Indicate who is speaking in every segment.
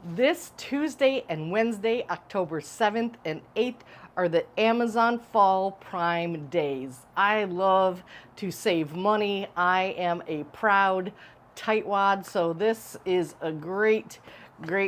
Speaker 1: This Tuesday and Wednesday, October 7th and 8th, are the Amazon Fall Prime Days. I love to save money. I am a proud tightwad, so this is a great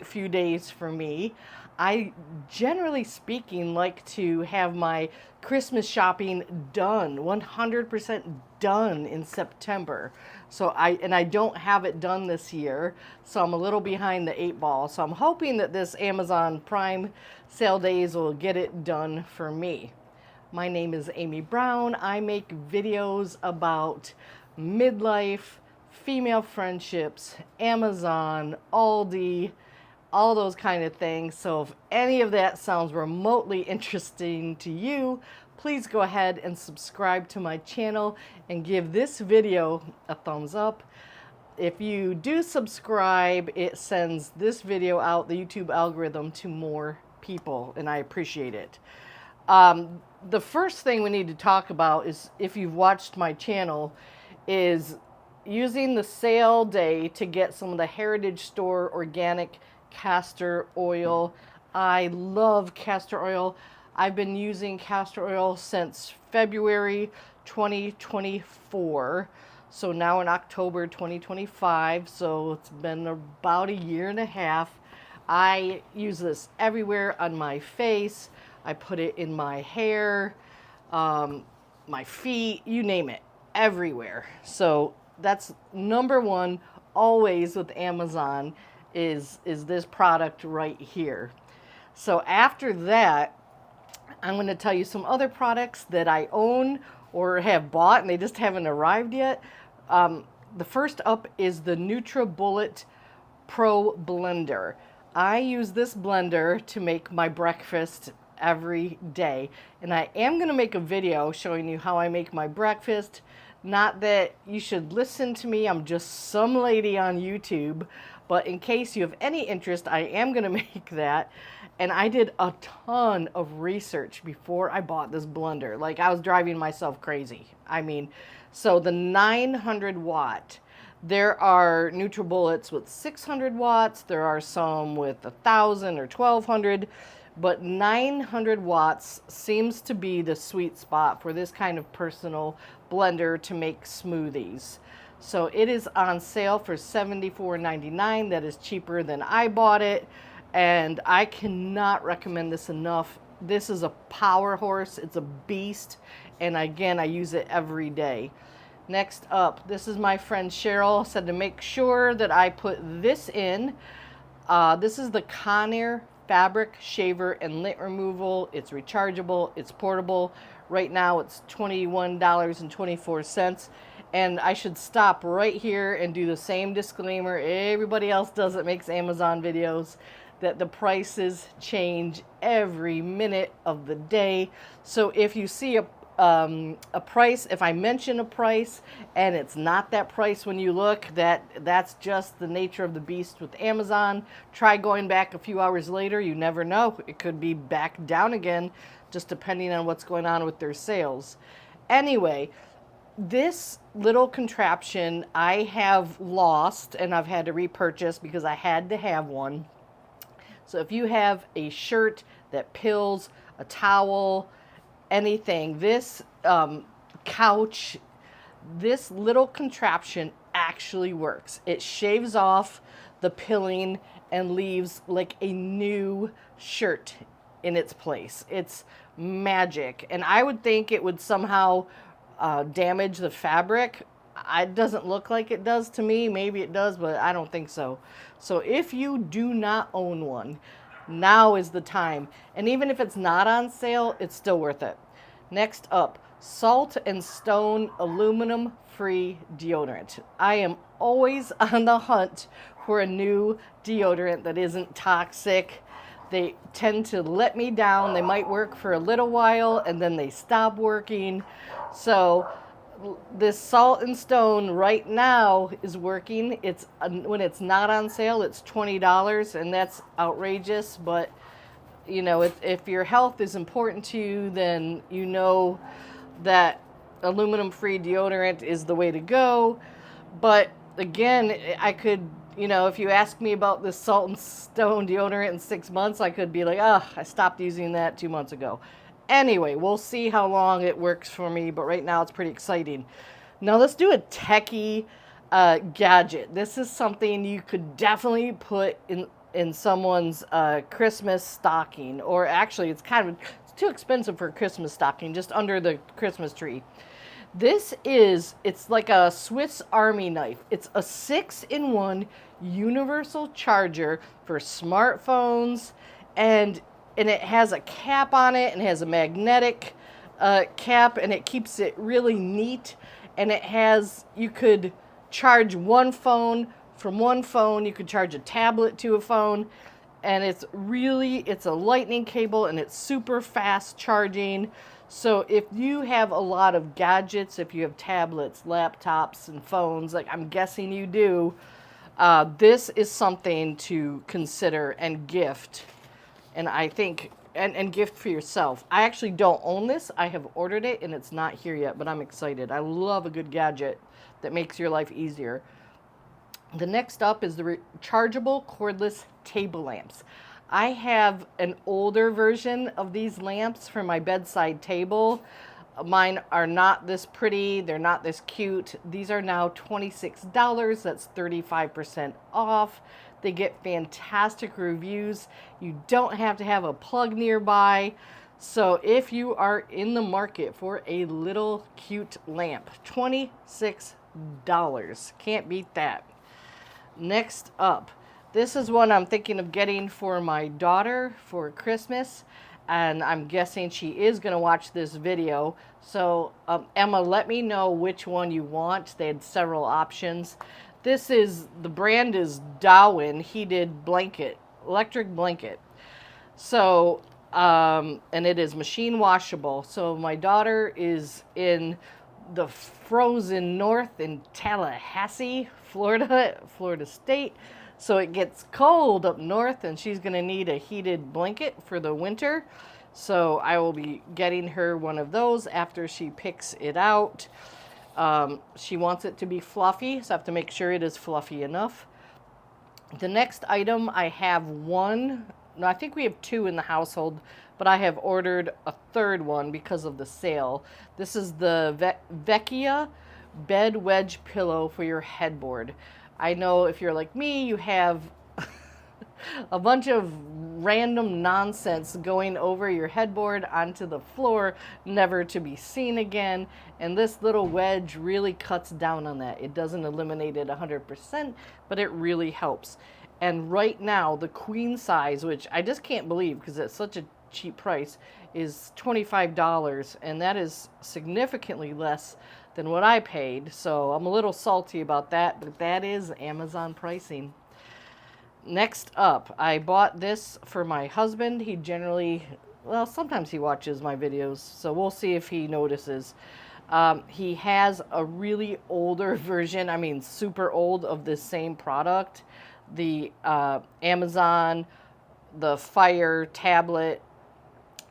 Speaker 1: few days for me. I, generally speaking, like to have my Christmas shopping done, 100% done in September. I don't have it done this year, so I'm a little behind the eight ball. So I'm hoping that this Amazon Prime sale days will get it done for me. My name is Amy Brown. I make videos about midlife, female friendships, Amazon, Aldi, all those kind of things. So if any of that sounds remotely interesting to you, please go ahead and subscribe to my channel and give this video a thumbs up. If you do subscribe, it sends this video out, the YouTube algorithm, to more people, and I appreciate it. The first thing we need to talk about is, if you've watched my channel, is using the sale day to get some of the Heritage Store organic castor oil. I love castor oil. I've been using castor oil since February 2024. So now in October 2025, so it's been about a year and a half. I use this everywhere on my face. I put it in my hair, my feet, you name it, everywhere. So that's number one always with Amazon is this product right here. So after that, I'm going to tell you some other products that I own or have bought and they just haven't arrived yet. The first up is the NutriBullet Pro Blender. I use this blender to make my breakfast every day, and I am going to make a video showing you how I make my breakfast. Not that you should listen to me, I'm just some lady on YouTube, but in case you have any interest, I am going to make that. And I did a ton of research before I bought this blender. Like, I was driving myself crazy. I mean, so the 900 watt, there are NutriBullets with 600 watts. There are some with 1,000 or 1,200. But 900 watts seems to be the sweet spot for this kind of personal blender to make smoothies. So it is on sale for $74.99. That is cheaper than I bought it. And I cannot recommend this enough. This is a power horse. It's a beast. And again, I use it every day. Next up, this is my friend Cheryl said to make sure that I put this in. This is the Conair fabric shaver and lint removal. It's rechargeable, it's portable. Right now it's $21.24. And I should stop right here and do the same disclaimer everybody else does that makes Amazon videos, that the prices change every minute of the day. So if you see a price, if I mention a price and it's not that price when you look, that's just the nature of the beast with Amazon. Try going back a few hours later, you never know. It could be back down again, just depending on what's going on with their sales. Anyway, this little contraption I have lost and I've had to repurchase because I had to have one. So if you have a shirt that pills, a towel, anything, this couch, this little contraption actually works. It shaves off the pilling and leaves like a new shirt in its place. It's magic. And I would think it would somehow damage the fabric. It doesn't look like it does to me. Maybe it does, but I don't think so. So if you do not own one, now is the time. And even if it's not on sale, it's still worth it. Next up, Salt and Stone aluminum free deodorant. I am always on the hunt for a new deodorant that isn't toxic. They tend to let me down. They might work for a little while and then they stop working. So this Salt and Stone right now is working. It's when it's not on sale, it's $20, and that's outrageous. But you know, if your health is important to you, then you know that aluminum-free deodorant is the way to go. But again, I could, You know, if you ask me about this Salt and Stone deodorant in 6 months, I could be like, oh, I stopped using that 2 months ago. Anyway, we'll see how long it works for me, but right now it's pretty exciting. Now let's do a techie gadget. This is something you could definitely put in someone's Christmas stocking, or actually it's too expensive for a Christmas stocking, just under the Christmas tree. It's like a Swiss Army knife. It's a 6-in-1 universal charger for smartphones, and it has a cap on it, and it has a magnetic cap, and it keeps it really neat. And you could charge one phone from one phone. You could charge a tablet to a phone, and it's a lightning cable, and it's super fast charging. So if you have a lot of gadgets, if you have tablets, laptops, and phones, like I'm guessing you do, this is something to consider and gift. And I think, and gift for yourself. I actually don't own this. I have ordered it and it's not here yet, but I'm excited. I love a good gadget that makes your life easier. The next up is the rechargeable cordless table lamps. I have an older version of these lamps for my bedside table. Mine are not this pretty. They're not this cute. These are now $26. That's 35% off. They get fantastic reviews. You don't have to have a plug nearby. So if you are in the market for a little cute lamp, $26. Can't beat that. Next up, this is one I'm thinking of getting for my daughter for Christmas, and I'm guessing she is going to watch this video. So Emma, let me know which one you want. They had several options. The brand is Darwin heated blanket, electric blanket. So, and it is machine washable. So my daughter is in the frozen north in Tallahassee, Florida State. So it gets cold up north, and she's going to need a heated blanket for the winter. So I will be getting her one of those after she picks it out. She wants it to be fluffy, so I have to make sure it is fluffy enough. The next item, I have I think we have 2 in the household, but I have ordered a 3rd one because of the sale. This is the Vecchia bed wedge pillow for your headboard. I know if you're like me, you have a bunch of random nonsense going over your headboard onto the floor, never to be seen again. And this little wedge really cuts down on that. It doesn't eliminate it 100%, but it really helps. And right now, the queen size, which I just can't believe because it's such a cheap price, is $25. And that is significantly less than what I paid. So I'm a little salty about that, but that is Amazon pricing. Next up, I bought this for my husband. He sometimes he watches my videos, so we'll see if he notices. He has a really older version, super old, of this same product. The Amazon, the Fire tablet,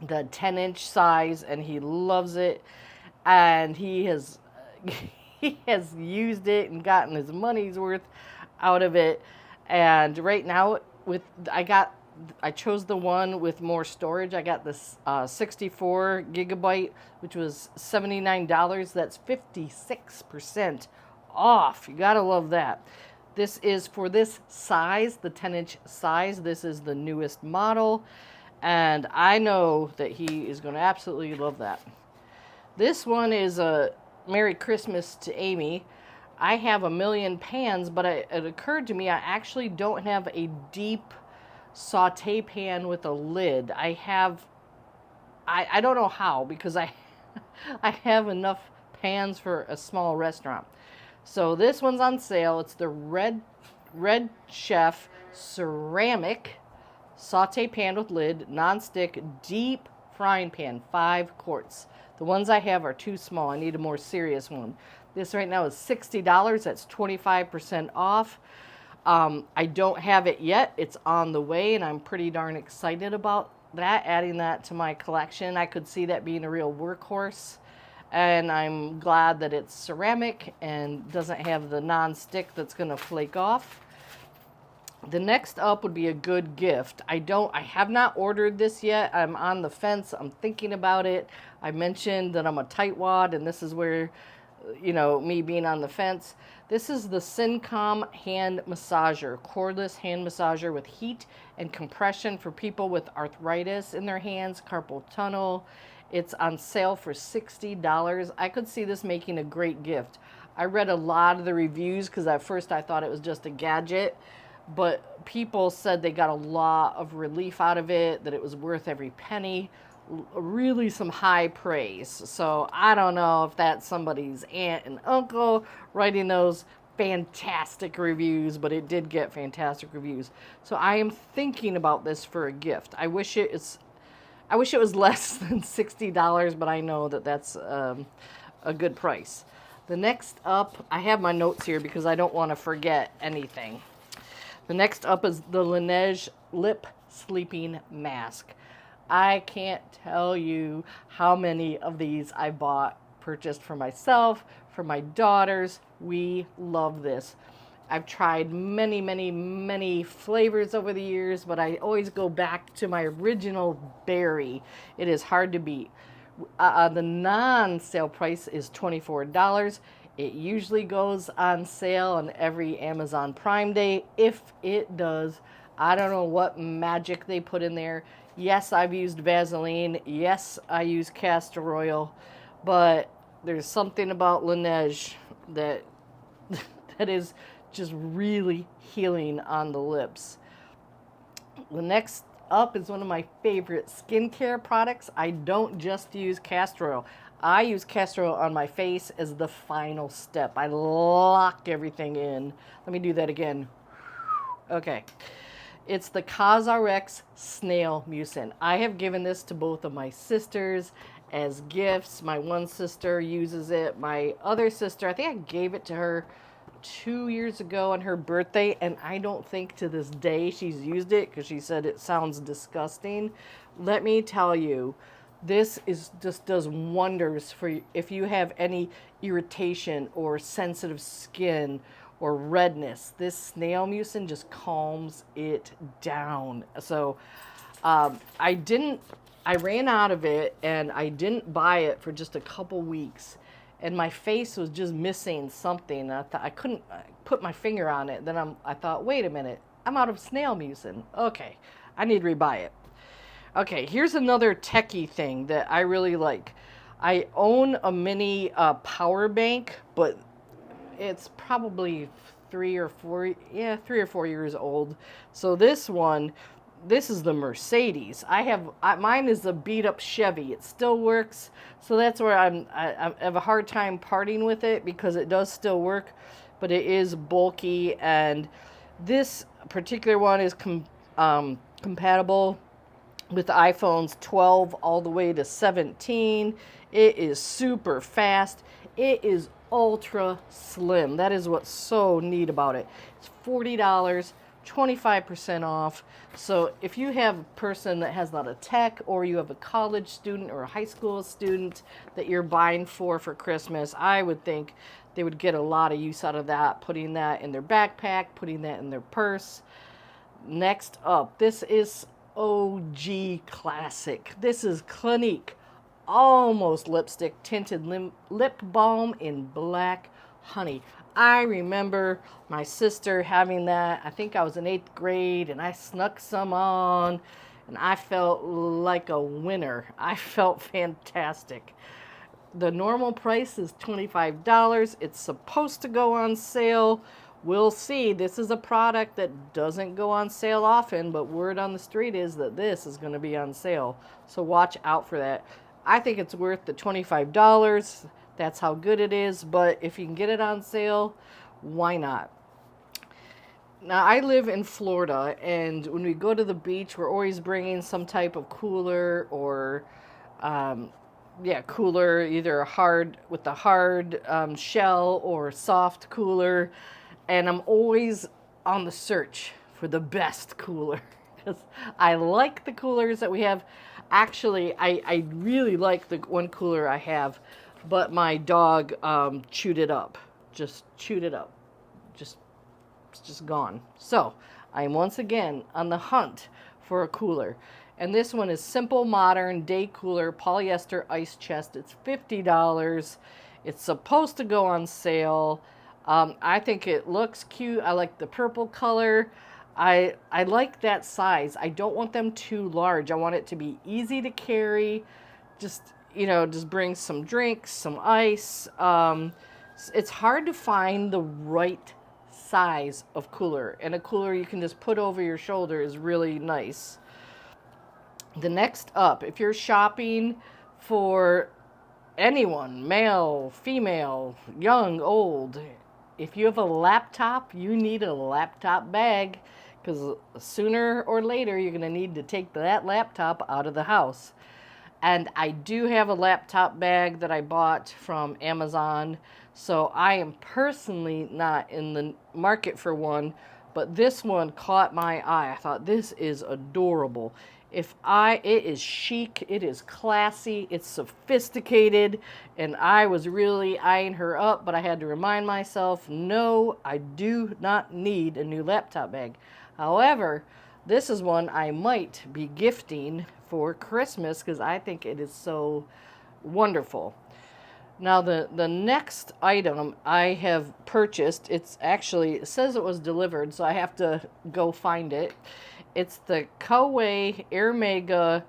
Speaker 1: the 10-inch size, and he loves it. And he has used it and gotten his money's worth out of it. And right now, I chose the one with more storage. I got this 64 gigabyte, which was $79. That's 56% off. You gotta love that. This is for this size, the 10-inch size. This is the newest model, and I know that he is going to absolutely love that. This one is a Merry Christmas to Amy. I have a million pans, but it occurred to me I actually don't have a deep saute pan with a lid. I don't know how, because I have enough pans for a small restaurant. So this one's on sale. It's the Red Chef ceramic saute pan with lid, non-stick, deep frying pan, 5 quarts. The ones I have are too small. I need a more serious one. This right now is $60. That's 25% off. I don't have it yet. It's on the way, and I'm pretty darn excited about that, adding that to my collection. I could see that being a real workhorse, and I'm glad that it's ceramic and doesn't have the non-stick that's going to flake off. The next up would be a good gift. I have not ordered this yet. I'm on the fence. I'm thinking about it. I mentioned that I'm a tightwad, and this is where, me being on the fence. This is the Syncom hand massager, cordless hand massager with heat and compression for people with arthritis in their hands, carpal tunnel. It's on sale for $60. I could see this making a great gift. I read a lot of the reviews because at first I thought it was just a gadget, but people said they got a lot of relief out of it, that it was worth every penny. Really some high praise. So I don't know if that's somebody's aunt and uncle writing those fantastic reviews, but it did get fantastic reviews. So I am thinking about this for a gift. I wish it was less than $60, but I know that that's a good price. The next up, I have my notes here because I don't want to forget anything. The next up is the Laneige Lip Sleeping Mask. I can't tell you how many of these I purchased for myself, for my daughters. We love this. I've tried many, many, many flavors over the years, but I always go back to my original berry. It is hard to beat. The non-sale price is $24. It usually goes on sale on every Amazon Prime Day. If it does, I don't know what magic they put in there. Yes, I've used Vaseline. Yes, I use castor oil. But there's something about Laneige that is just really healing on the lips. The next up is one of my favorite skincare products. I don't just use castor oil. I use castor oil on my face as the final step. I lock everything in. Let me do that again. Okay. It's the CosRx Snail Mucin. I have given this to both of my sisters as gifts. My one sister uses it. My other sister, I think I gave it to her 2 years ago on her birthday, and I don't think to this day she's used it because she said it sounds disgusting. Let me tell you, this just does wonders for you if you have any irritation or sensitive skin or redness. This snail mucin just calms it down. So I ran out of it, and I didn't buy it for just a couple weeks, and my face was just missing something. I couldn't put my finger on it. Then I thought, wait a minute, I'm out of snail mucin. Okay, I need to rebuy it. Okay, here's another techie thing that I really like. I own a mini power bank, but it's probably 3 or 4 years old. So this is the Mercedes. Mine is a beat up Chevy. It still works. So that's where I have a hard time parting with it because it does still work, but it is bulky. And this particular one is compatible with iPhones 12 all the way to 17. It is super fast. It is ultra slim. That is what's so neat about it. It's $40, 25% off. So if you have a person that has a lot of tech, or you have a college student or a high school student that you're buying for Christmas, I would think they would get a lot of use out of that, putting that in their backpack, putting that in their purse. Next up, this is OG classic. This is Clinique Almost Lipstick Tinted Lip Balm in Black Honey. I remember my sister having that. I think I was in 8th grade, and I snuck some on, and I felt like a winner. I felt fantastic. The normal price is $25. It's supposed to go on sale. We'll see. This is a product that doesn't go on sale often, but word on the street is that this is going to be on sale. So watch out for that. I think it's worth the $25. That's how good it is. But if you can get it on sale, why not? Now, I live in Florida, and when we go to the beach, we're always bringing some type of cooler or cooler, either with a hard shell or soft cooler. And I'm always on the search for the best cooler because I like the coolers that we have. Actually, I really like the one cooler I have, but my dog chewed it up. Just chewed it up. It's just gone. So I'm once again on the hunt for a cooler. And this one is Simple Modern Day Cooler Polyester Ice Chest. It's $50. It's supposed to go on sale. I think it looks cute. I like the purple color. I like that size. I don't want them too large. I want it to be easy to carry. Just, just bring some drinks, some ice. It's hard to find the right size of cooler. And a cooler you can just put over your shoulder is really nice. The next up, if you're shopping for anyone, male, female, young, old, if you have a laptop, you need a laptop bag, because sooner or later you're going to need to take that laptop out of the house. And I do have a laptop bag that I bought from Amazon, so I am personally not in the market for one, but this one caught my eye. I thought, this is adorable. It is chic, it is classy, it's sophisticated, and I was really eyeing her up, but I had to remind myself, no, I do not need a new laptop bag. However, this is one I might be gifting for Christmas because I think it is so wonderful. Now, the next item I have purchased, it says it was delivered, so I have to go find it. It's the Coway Air Mega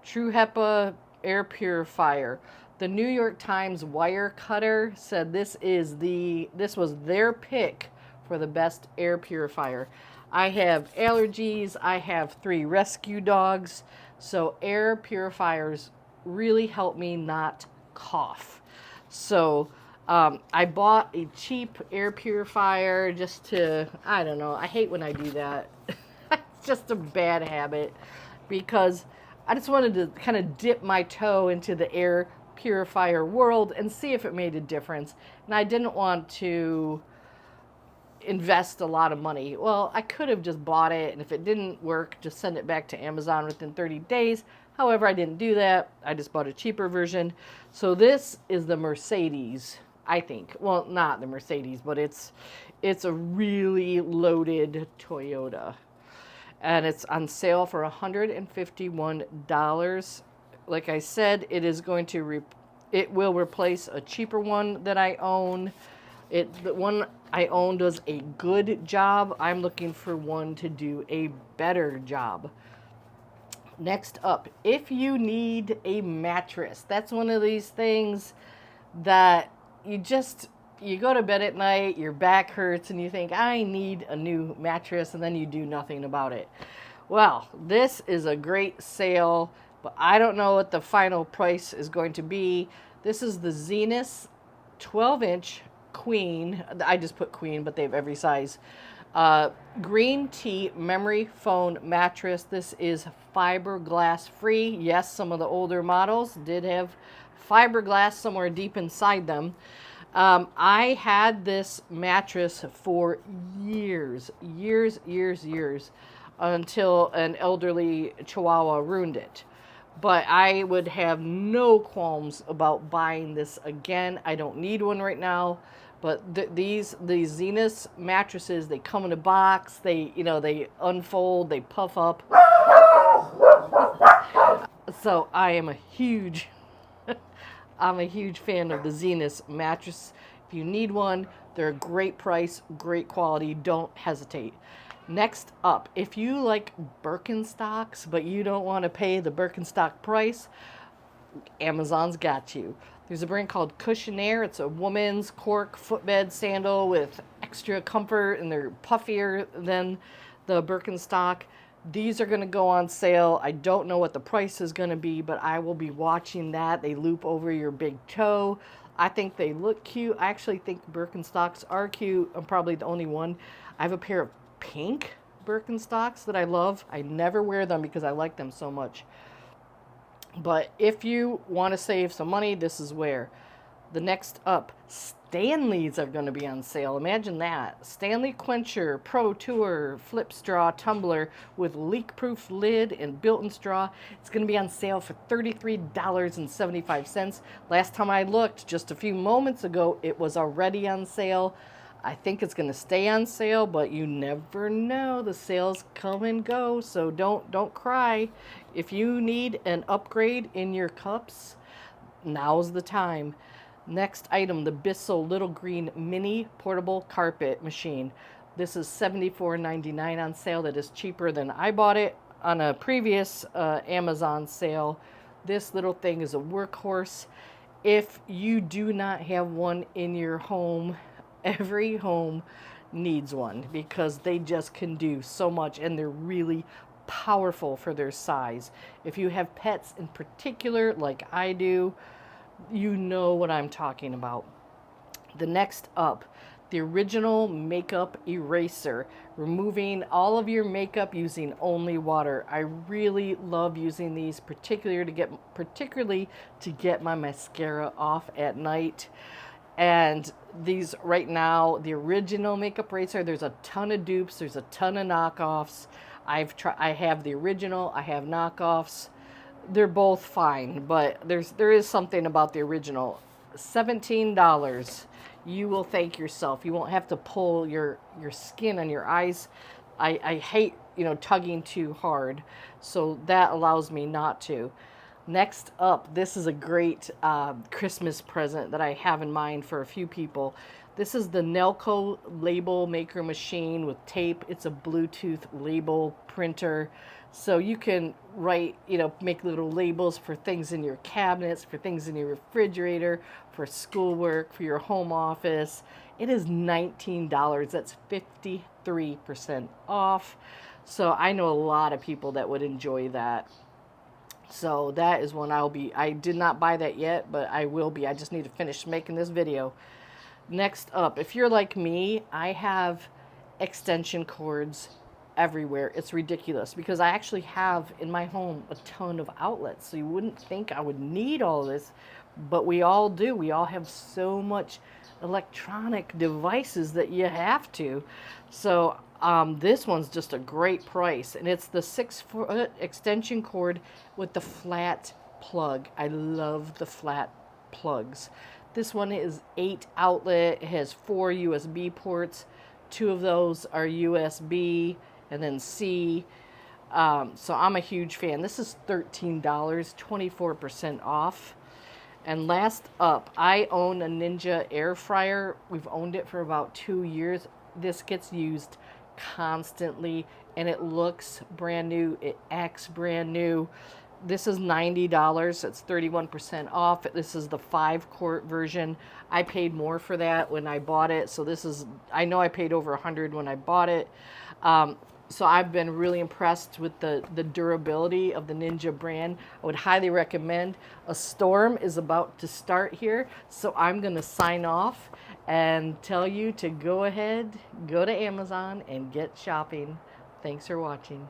Speaker 1: True HEPA Air Purifier. The New York Times wire cutter said this was their pick for the best air purifier. I have allergies. I have 3 rescue dogs. So air purifiers really help me not cough. So I bought a cheap air purifier just to, I don't know, I hate when I do that. It's just a bad habit because I just wanted to kind of dip my toe into the air purifier world and see if it made a difference. And I didn't want to invest a lot of money. Well, I could have just bought it, and if it didn't work, just send it back to Amazon within 30 days. However, I didn't do that. I just bought a cheaper version. So this is the Mercedes, I think. Well, not the Mercedes, but it's a really loaded Toyota. And it's on sale for $151. Like I said, it will replace a cheaper one that I own. The one I own does a good job. I'm looking for one to do a better job. Next up, if you need a mattress, that's one of these things that you go to bed at night, your back hurts, and you think, I need a new mattress, and then you do nothing about it. Well, this is a great sale, but I don't know what the final price is going to be. This is the Zenith 12-inch queen. I just put queen, but they have every size. Green tea memory foam mattress. This is fiberglass free. Yes, some of the older models did have fiberglass somewhere deep inside them. I had this mattress for years, until an elderly Chihuahua ruined it. But I would have no qualms about buying this again. I don't need one right now. But these Zenith mattresses, they come in a box. They unfold. They puff up. So I am I'm a huge fan of the Zenith mattress. If you need one, they're a great price, great quality. Don't hesitate. Next up, if you like Birkenstocks, but you don't want to pay the Birkenstock price, Amazon's got you. There's a brand called Cushionaire. It's a woman's cork footbed sandal with extra comfort, and they're puffier than the Birkenstock. These are going to go on sale. I don't know what the price is going to be, but I will be watching that. They loop over your big toe. I think they look cute. I actually think Birkenstocks are cute. I'm probably the only one. I have a pair of pink Birkenstocks that I love. I never wear them because I like them so much. But if you want to save some money, this is where. The next up, Stanleys are going to be on sale. Imagine that. Stanley Quencher Pro Tour Flip Straw Tumbler with leak-proof lid and built-in straw. It's going to be on sale for $33.75. Last time I looked, just a few moments ago, it was already on sale. I think it's going to stay on sale, but you never know. The sales come and go, so don't cry. If you need an upgrade in your cups, now's the time. Next item, the Bissell Little Green Mini Portable Carpet Machine. This is $74.99 on sale. That is cheaper than I bought it on a previous Amazon sale. This little thing is a workhorse. If you do not have one in your home, every home needs one because they just can do so much and they're really powerful for their size. If you have pets in particular, like I do, you know what I'm talking about. The next up, the original makeup eraser, removing all of your makeup using only water. I really love using these, particularly to get my mascara off at night. And these right now, the original makeup eraser, there's a ton of dupes, there's a ton of knockoffs. I have the original, I have knockoffs. They're both fine, but there is something about the original. $17. You will thank yourself. You won't have to pull your skin on your eyes. I hate, tugging too hard, so that allows me not to. Next up, this is a great Christmas present that I have in mind for a few people. This is the Nelco label maker machine with tape. It's a Bluetooth label printer. So you can write, make little labels for things in your cabinets, for things in your refrigerator, for schoolwork, for your home office. It is $19. That's 53% off. So I know a lot of people that would enjoy that. So that is one I did not buy that yet, but I will be. I just need to finish making this video. Next up, if you're like me, I have extension cords everywhere. It's ridiculous because I actually have in my home a ton of outlets. So you wouldn't think I would need all this, but we all do. We all have so much electronic devices that you have to. So this one's just a great price, and it's the 6-foot extension cord with the flat plug. I love the flat plugs. This one is 8 outlet. It has 4 USB ports. 2 of those are USB and then C. So I'm a huge fan. This is $13, 24% off. And last up, I own a Ninja air fryer. We've owned it for about 2 years. This gets used constantly and it looks brand new. It acts brand new. This is $90. It's 31% off. This is the 5-quart version. I paid more for that when I bought it. So I know I paid over $100 when I bought it. So I've been really impressed with the durability of the Ninja brand. I would highly recommend. A storm is about to start here, so I'm going to sign off and tell you to go ahead, go to Amazon, and get shopping. Thanks for watching.